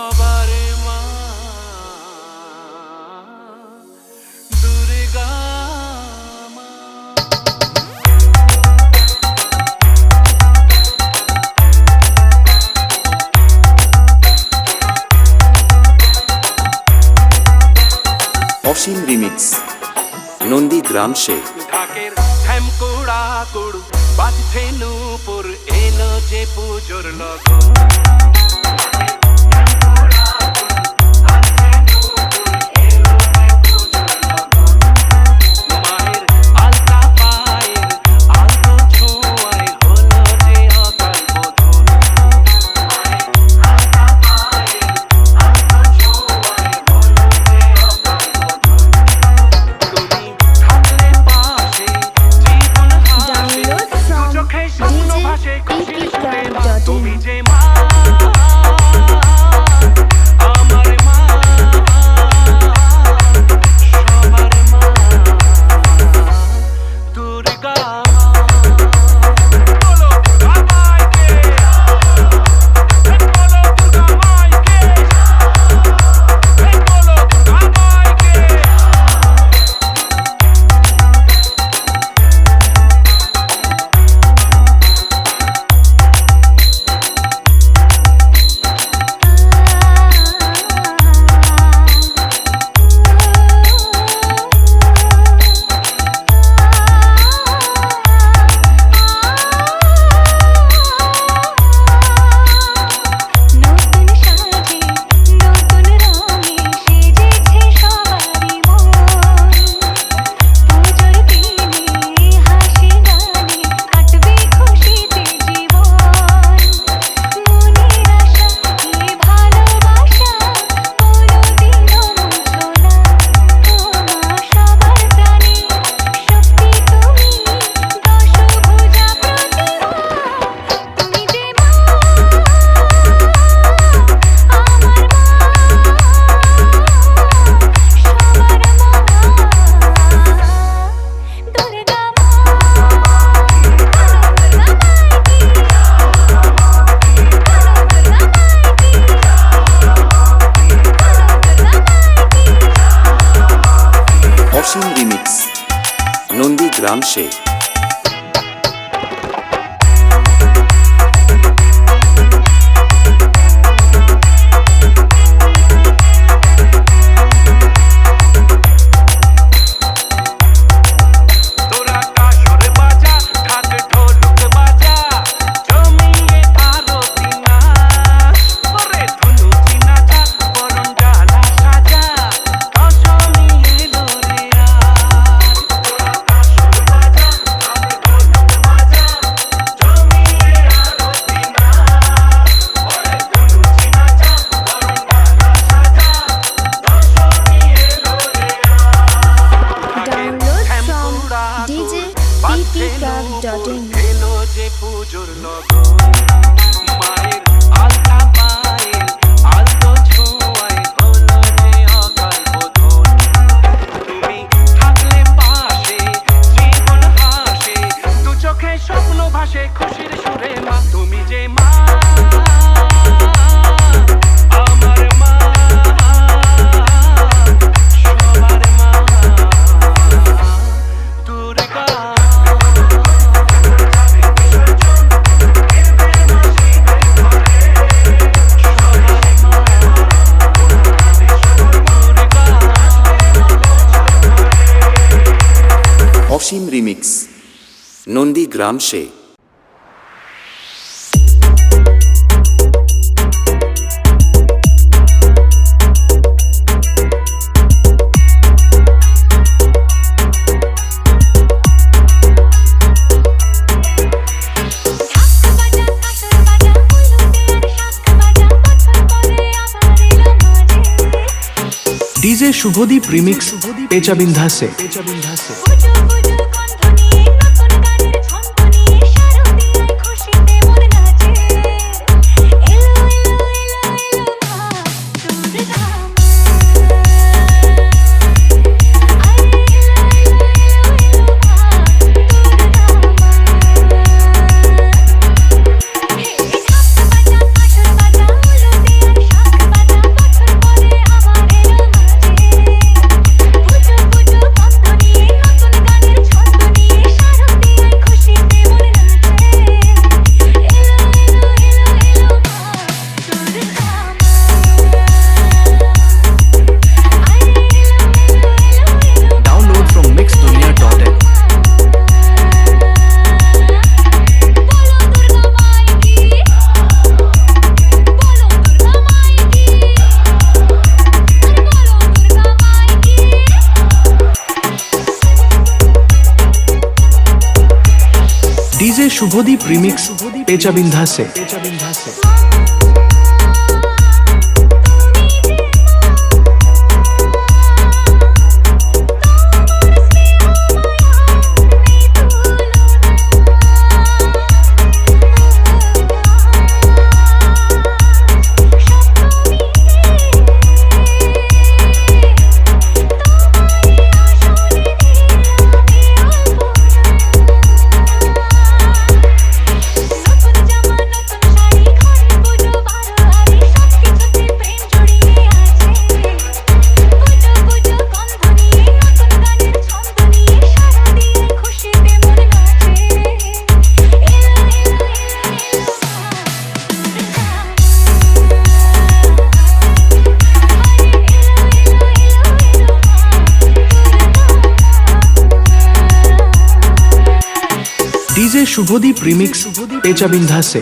সবার মা দুর্গা মা। অসীম রিমিক্স নন্দীগ্রাম শেখ। ঢাকের ঝ্যামকুড়া কুড়ু বাজছে নূপুর এলো যে পুজোর লগন। মায়ের আলতা পায়ের আলতো ছোঁয়ায় হলো যে অকাল বোধন। তুমি থাকলে পাশে জীবন হাসে, Download দু from চোখে স্বপ্ন ভাসে খুশির সুরে মা। তুমি যে মা আমার মা সবার মা দুর্গা মা। বলো দুর্গা মাইকে, বলো দুর্গা মাইকে, বলো দুর্গা মাইকে। নতুন সাজে নতুন রঙে সেজেছে সবারই মন। পুজোর দিনে হাসি গানে কাটবে খুশিতে জীবন। মনের আশা এ ভালোবাসা কোনোদিনও মুছো না। তোমা সবার প্রাণে শক্তি তুমি দশভুজা প্রতিমা। তুমি যে মা আমার মা সবার মা দুর্গা মা। অসীম রিমিক্স নন্দীগ্রাম শেখ। তোরা কাসর বাজা ঢাক ঢোলক বাজা জমিয়ে আরতি নাচ করে ধুনুচি নাচা বরণ ডালা সাজা দশমী এলো রে আজ। তোরা কাসর বাজা ঢাক ঢোলক বাজা জমিয়ে আরতি নাচ করে ধুনুচি নাচা বরণ ডালা সাজা দশমী এলো রে আজ। Download from djppcraft.in এলো যে পুজোর লগন। মায়ের আলতা পায়ের আলতো ছোঁয়ায় হলো যে অকাল বোধন। তুমি থাকলে পাশে জীবন হাসে, দু চোখে স্বপ্ন ভাসে খুশির সুরে মা। তুমি যে মা আমার মা সবার মা দুর্গা অসীম রিমিক্স নন্দীগ্রাম শেখ। ঢাক বাজা কাসর বাজা উলুতে আর শাঁখ বাজা বছর পরে আবার এলো মাঝে। ডিজে শুভদীপ রিমিক্স পেচাবিন্ধা সে। পুজো পুজো কণ্ঠ নিয়ে নতুন গানের ছন্দ নিয়ে শারদীয়ায় খুশিতে মন নাচে। এলো এলো এলো এলো মা দুর্গা মা। আরে এলো এলো এলো এলো মা দুর্গা মা। হে ঢাক বাজা কাসর বাজা উলুতে আর শাঁখ বাজা শুভদীপ রিমিক্স পেঁচা বিন্ধাসে। ডিজে শুভদীপ রিমিক্স পেঁচা বিন্ধাসে।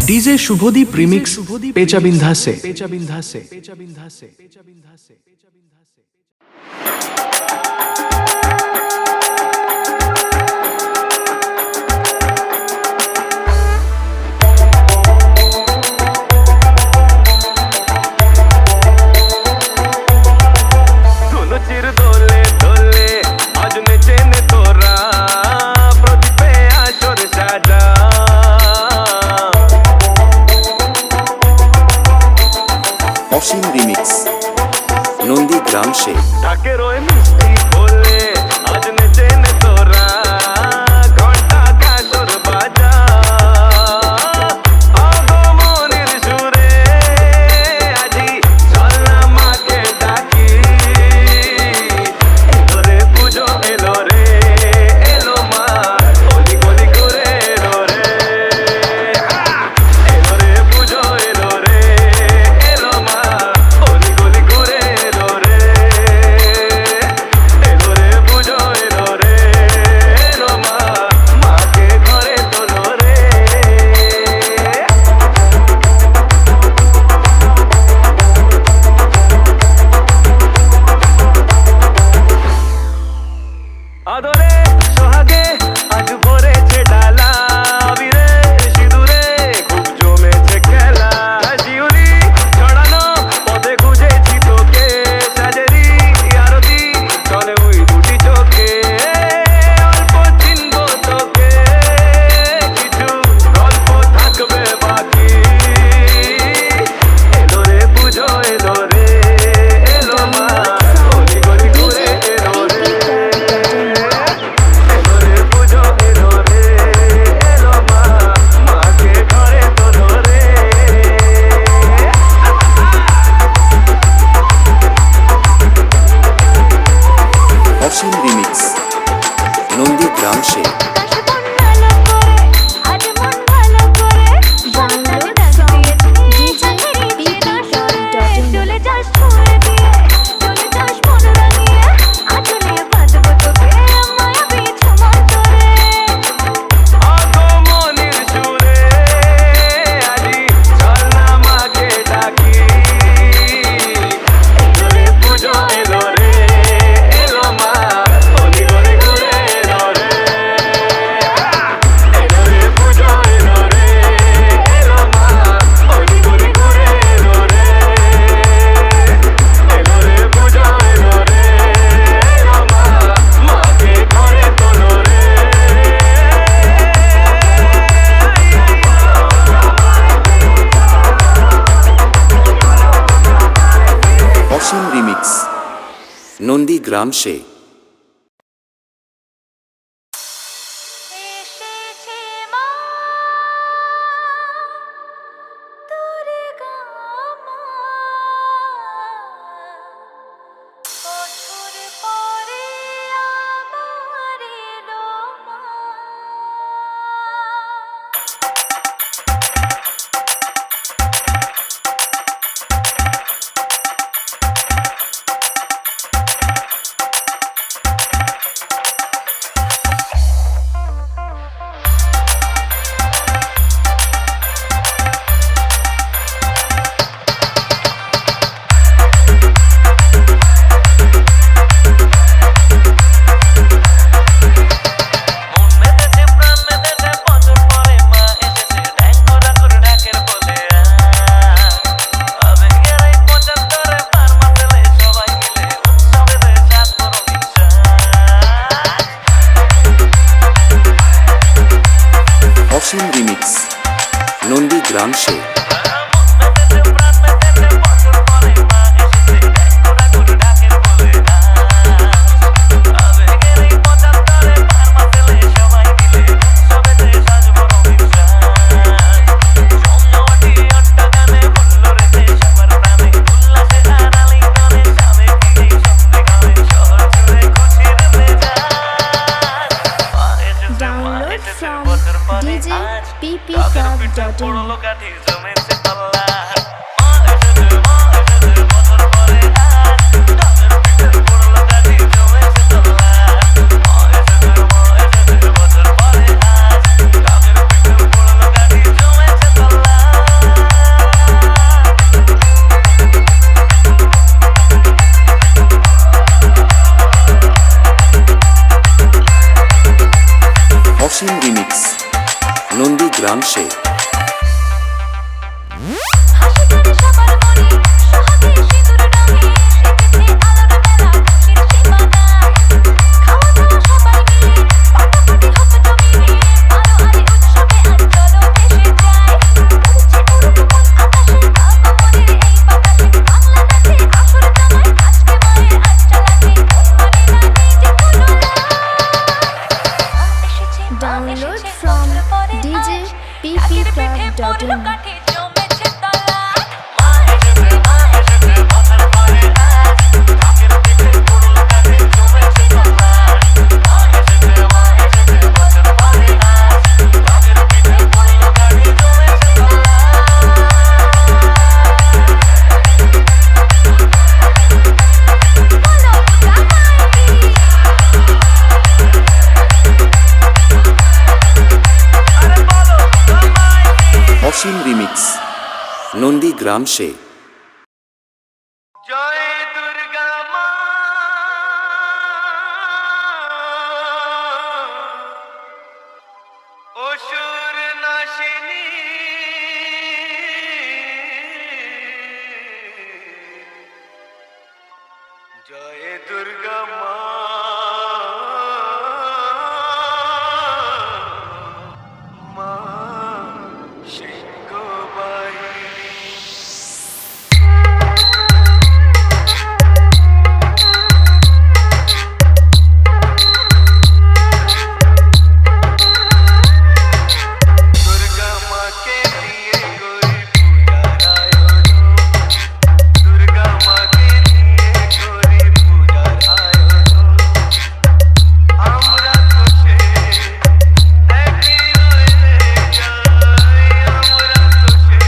ডিজে শুভদীপ রিমিক্স পেঁচা বিন্ধাসে। ধুনুচির দোলে দোলে আজ নেচে নে তোরা প্রদীপে আসর সাজা অসীম রিমিক্স নন্দীগ্রাম সে। ঢাকের ওই মিষ্টি বলে আজ নেচে নে তোরা ঘন্টা কাসর বাজা আগমনের সুরে আজি চলনা মাকে ডাকি এলো রে পুজো এলো রে এলো মা গলি গলি করে এলো রে এলো রে পুজো এলো রে এলো মা গলি গলি করে এলো রে অসীম রিমিক্স নন্দীগ্রাম সে এসেছে মা দুর্গা মা বছর পরে আবার এলো মা মন মেতেছে প্রাণ মেতেছে বছর পরে মা এসেছে ঢ্যাং করা করে ঢাকের বলে আবেগের এই 75 পার মাসেলে সবাই মিলে উৎসবেতে চাঁদ বড় বিশ্বাস অসীম রিমিক্স নন্দীগ্রাম সে মন মেতেছে প্রাণ মেতেছে বছর পরে মা এসেছে ঢ্যাং করা করে ঢাকের বলে আবেগের এই 75 পার মাসেলে সবাই মিলে উৎসবেতে চাঁদ বড় বিশ্বাস জমজমাটি আড্ডা গানে বলল রেতে সবার প্রাণে উল্লাসে আর আলিঙ্গনে সাবেক এই সন্ধে গানে শহর জুড়ে খুশির মেজাজ মা এসেছে Download বছর from পরে DJ আজ PP কাকের পিঠে Club.in পড়লো কাঠি জমেছে পাল্লা মা এসেছে বছর পরে আজ কাকের পিঠে পড়লো কাঠি জমেছে পাল্লা মা এসেছে বছর পরে আজ কাকের পিঠে পড়লো কাঠি জমেছে পাল্লা অসীম রিমিক্স নন্দীগ্রাম সে হাসি গানে সবার মনে সোহাগে সিঁদুর রঙে সেজেছে আলোর মেলা খুশির সীমানা খাওয়া দাওয়া সবাই মিলে ফাটাফাটি হতো জমিয়ে আলো আরে উৎসবে আজ চলো ভেসে যায় উড়ছে উড়ুক মন আকাশে আগমনের এই বাতাসে বাংলা নাচে আসর জামায় আজকে মায়ের আজ চালাতে মন মানে না নিজে কোনো Download from DJ PP Club.in কাঠি জমেছে তালা মা এসেছে বছর পরে আজ কাকের পিঠে পড়লো কাঠি জমেছে পাল্লা মা এসেছে বছর পরে আজ কাকের পিঠে পড়লো কাঠি জমেছে পাল্লা বলো রামায়ণী আরে বলো রামায়ণী অসীম রিমিক্স নন্দীগ্রাম সে জয় দুর্গা মা অসুর নাশিনী জয় দুর্গা মা মা সিংহ বাহিনী দুর্গা মাকে দিয়ে করি পূজার আয়োজন দুর্গা মাকে দিয়ে করি পূজার আয়োজন আমরা তো সে একই রয়ে যাই আমরা তো সে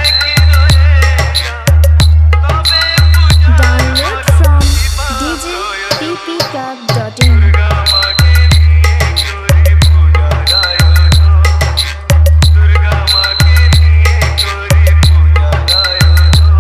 একই রয়ে যাই তবে পূজা Download from DJ PP Club.in Durga মাকে দিয়ে করি পূজার আয়োজন দুর্গা মাকে দিয়ে করি পূজার আয়োজন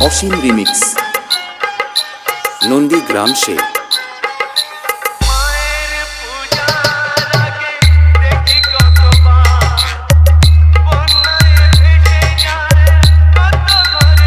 অসীম রিমিক্স নন্দীগ্রাম সে মায়ের পূজার আগে দেখি কতবার বন্যায় ভেসে যায় কত ঘর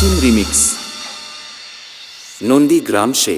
অসীম রিমিক্স নন্দীগ্রাম সে